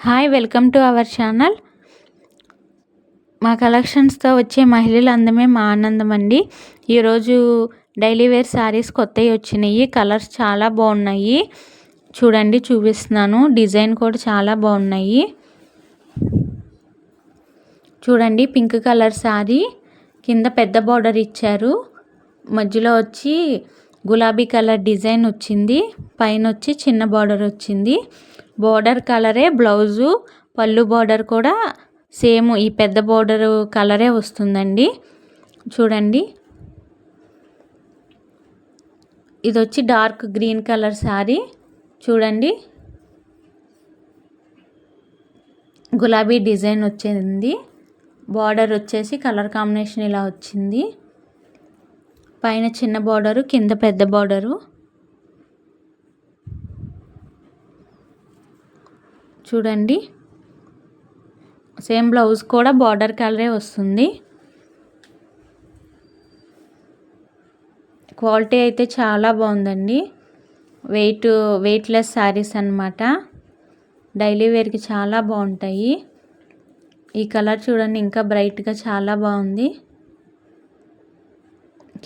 Hi, welcome to our channel. మా కలెక్షన్స్తో వచ్చే మహిళల అందమే మా ఆనందం అండి. ఈరోజు డైలీ వేర్ శారీస్ కొత్తవి వచ్చినాయి. కలర్స్ చాలా బాగున్నాయి. చూడండి, చూపిస్తున్నాను. డిజైన్ కూడా చాలా బాగున్నాయి. చూడండి, పింక్ కలర్ శారీ కింద పెద్ద బార్డర్ ఇచ్చారు. మధ్యలో వచ్చి గులాబీ కలర్ డిజైన్ వచ్చింది. పైన వచ్చి చిన్న బార్డర్ వచ్చింది. బార్డర్ కలరే బ్లౌజు, పళ్ళు బార్డర్ కూడా సేమ్ ఈ పెద్ద బార్డర్ కలరే వస్తుందండి. చూడండి, ఇది వచ్చి డార్క్ గ్రీన్ కలర్ శారీ. చూడండి, గులాబీ డిజైన్ వచ్చింది. బార్డర్ వచ్చేసి కలర్ కాంబినేషన్ ఇలా వచ్చింది. పైన చిన్న బార్డరు, కింద పెద్ద బార్డరు. చూడండి, సేమ్ బ్లౌజ్ కూడా బార్డర్ కలరే వస్తుంది. క్వాలిటీ అయితే చాలా బాగుందండి. వెయిట్లెస్ శారీస్ అన్నమాట. డైలీ వేర్కి చాలా బాగుంటాయి. ఈ కలర్ చూడండి, ఇంకా బ్రైట్గా చాలా బాగుంది.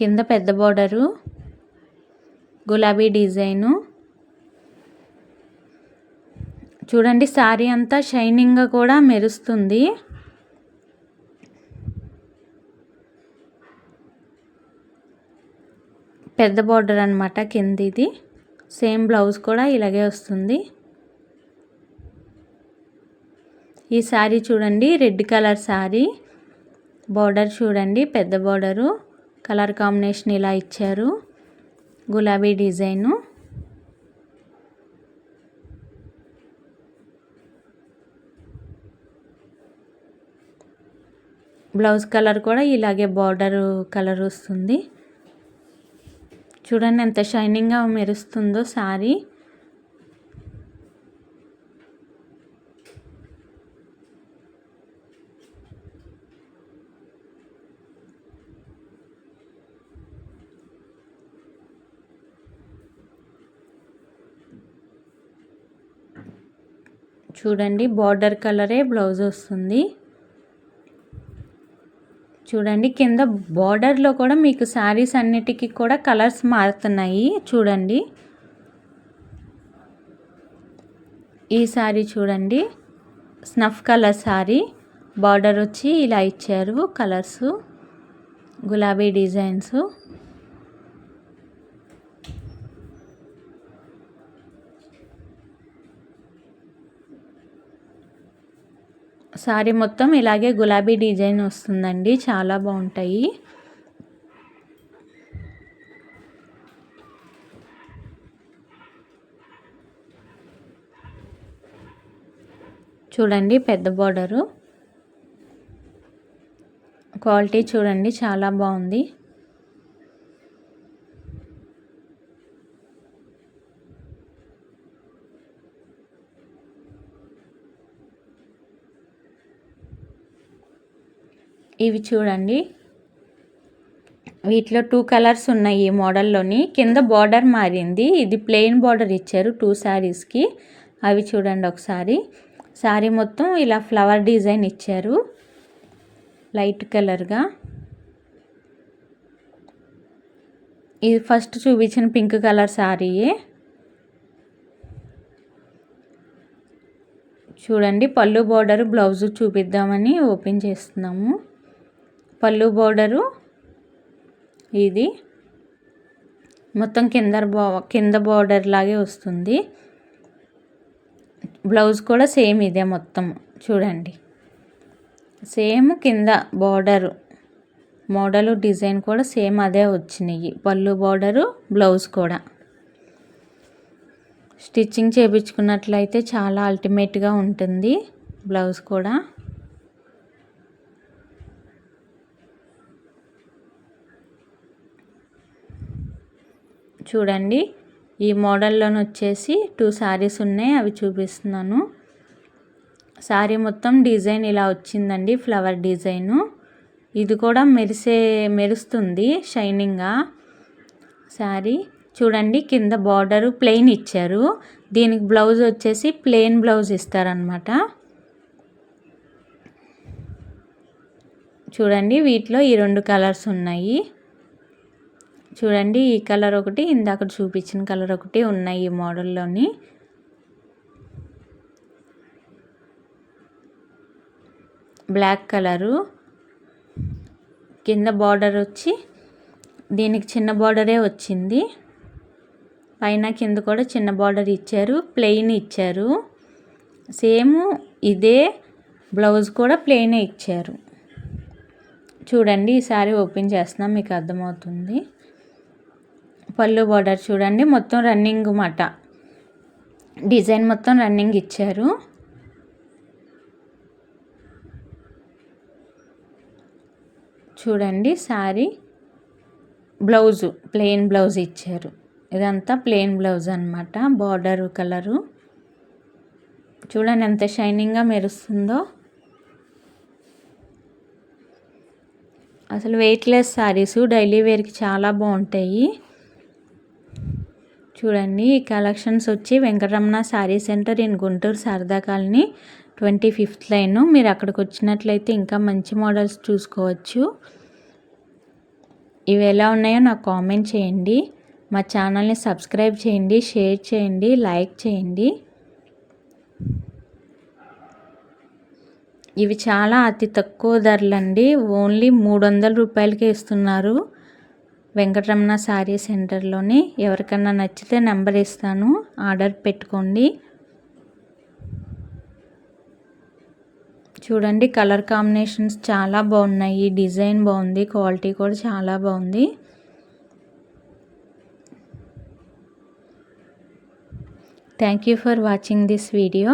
కింద పెద్ద బార్డరు, గులాబీ డిజైను. చూడండి, శారీ అంతా షైనింగ్గా కూడా మెరుస్తుంది. పెద్ద బార్డర్ అన్నమాట కింద. ఇది సేమ్ బ్లౌజ్ కూడా ఇలాగే వస్తుంది. ఈ శారీ చూడండి, రెడ్ కలర్ శారీ. బార్డర్ చూడండి, పెద్ద బార్డరు, కలర్ కాంబినేషన్ ఇలా ఇచ్చారు. గులాబీ డిజైను. బ్లౌజ్ కలర్ కూడా ఇలాగే బార్డర్ కలర్ వస్తుంది. చూడండి ఎంత షైనింగ్గా మెరుస్తుందో శారీ. చూడండి, బార్డర్ కలరే బ్లౌజ్ వస్తుంది. చూడండి, కింద బార్డర్లో కూడా మీకు శారీస్ అన్నిటికీ కూడా కలర్స్ మారుతున్నాయి. చూడండి, ఈ శారీ చూడండి, స్నఫ్ కలర్ శారీ. బార్డర్ వచ్చి ఇలా ఇచ్చారు. కలర్స్ గులాబీ డిజైన్స్. శారీ మొత్తం ఇలాగే గులాబీ డిజైన్ వస్తుందండి. చాలా బాగుంటాయి. చూడండి, పెద్ద బార్డరు. క్వాలిటీ చూడండి, చాలా బాగుంది. ఇవి చూడండి, వీటిలో 2 కలర్స్ ఉన్నాయి. ఈ మోడల్లోని కింద బార్డర్ మారింది. ఇది ప్లెయిన్ బార్డర్ ఇచ్చారు 2 శారీస్కి. అవి చూడండి ఒకసారి. శారీ మొత్తం ఇలా ఫ్లవర్ డిజైన్ ఇచ్చారు లైట్ కలర్గా. ఇది ఫస్ట్ చూపించిన పింక్ కలర్ శారీయే. చూడండి, పళ్ళు బార్డరు, బ్లౌజు చూపిద్దామని ఓపెన్ చేస్తున్నాము. పళ్ళు బార్డరు ఇది మొత్తం కింద బార్డర్ లాగే వస్తుంది. బ్లౌజ్ కూడా సేమ్ ఇదే మొత్తం. చూడండి, సేమ్ కింద బార్డరు మోడలు డిజైన్ కూడా సేమ్ అదే వచ్చినాయి. పళ్ళు బార్డరు, బ్లౌజ్ కూడా. స్టిచ్చింగ్ చేయించుకున్నట్లయితే చాలా అల్టిమేట్గా ఉంటుంది బ్లౌజ్ కూడా. చూడండి, ఈ మోడల్లోని వచ్చేసి 2 శారీస్ ఉన్నాయి. అవి చూపిస్తున్నాను. శారీ మొత్తం డిజైన్ ఇలా వచ్చిందండి, ఫ్లవర్ డిజైను. ఇది కూడా మెరుస్తుంది షైనింగ్గా శారీ. చూడండి, కింద బార్డరు ప్లెయిన్ ఇచ్చారు. దీనికి బ్లౌజ్ వచ్చేసి ప్లెయిన్ బ్లౌజ్ ఇస్తారనమాట. చూడండి వీటిలో ఈ 2 కలర్స్ ఉన్నాయి. చూడండి ఈ కలర్ ఒకటి, ఇందాక చూపించిన కలర్ ఒకటి ఉన్నాయి ఈ మోడల్లోని. బ్లాక్ కలరు, కింద బార్డర్ వచ్చి దీనికి చిన్న బార్డరే వచ్చింది. పైన కింద కూడా చిన్న బార్డర్ ఇచ్చారు, ప్లెయిన్ ఇచ్చారు. సేమ్ ఇదే బ్లౌజ్ కూడా ప్లెయినే ఇచ్చారు. చూడండి ఈ సారీ ఓపెన్ చేస్తున్నా మీకు అర్థమవుతుంది. పళ్ళు బార్డర్ చూడండి మొత్తం రన్నింగ్ మాట, డిజైన్ మొత్తం రన్నింగ్ ఇచ్చారు. చూడండి సారీ బ్లౌజు ప్లెయిన్ బ్లౌజ్ ఇచ్చారు. ఇదంతా ప్లెయిన్ బ్లౌజ్ అన్నమాట. బార్డర్ కలరు చూడండి ఎంత షైనింగ్గా మెరుస్తుందో. అసలు వెయిట్లెస్ సారీస్ డైలీ వేర్కి చాలా బాగుంటాయి. చూడండి ఈ కలెక్షన్స్ వచ్చి Venkataramana sari centre in Guntur Sharada colony 25th line. మీరు అక్కడికి వచ్చినట్లయితే ఇంకా మంచి మోడల్స్ చూసుకోవచ్చు. ఇవి ఎలా ఉన్నాయో నాకు కామెంట్ చేయండి. మా ఛానల్ని సబ్స్క్రైబ్ చేయండి, షేర్ చేయండి, లైక్ చేయండి. ఇవి చాలా అతి తక్కువ ధరలండి. ఓన్లీ 300 రూపాయలకే ఇస్తున్నారు వెంకటరమణ శారీ సెంటర్లోని. ఎవరికన్నా నచ్చితే నెంబర్ ఇస్తాను, ఆర్డర్ పెట్టుకోండి. చూడండి కలర్ కాంబినేషన్స్ చాలా బాగున్నాయి, డిజైన్ బాగుంది, క్వాలిటీ కూడా చాలా బాగుంది. Thank you for watching this video.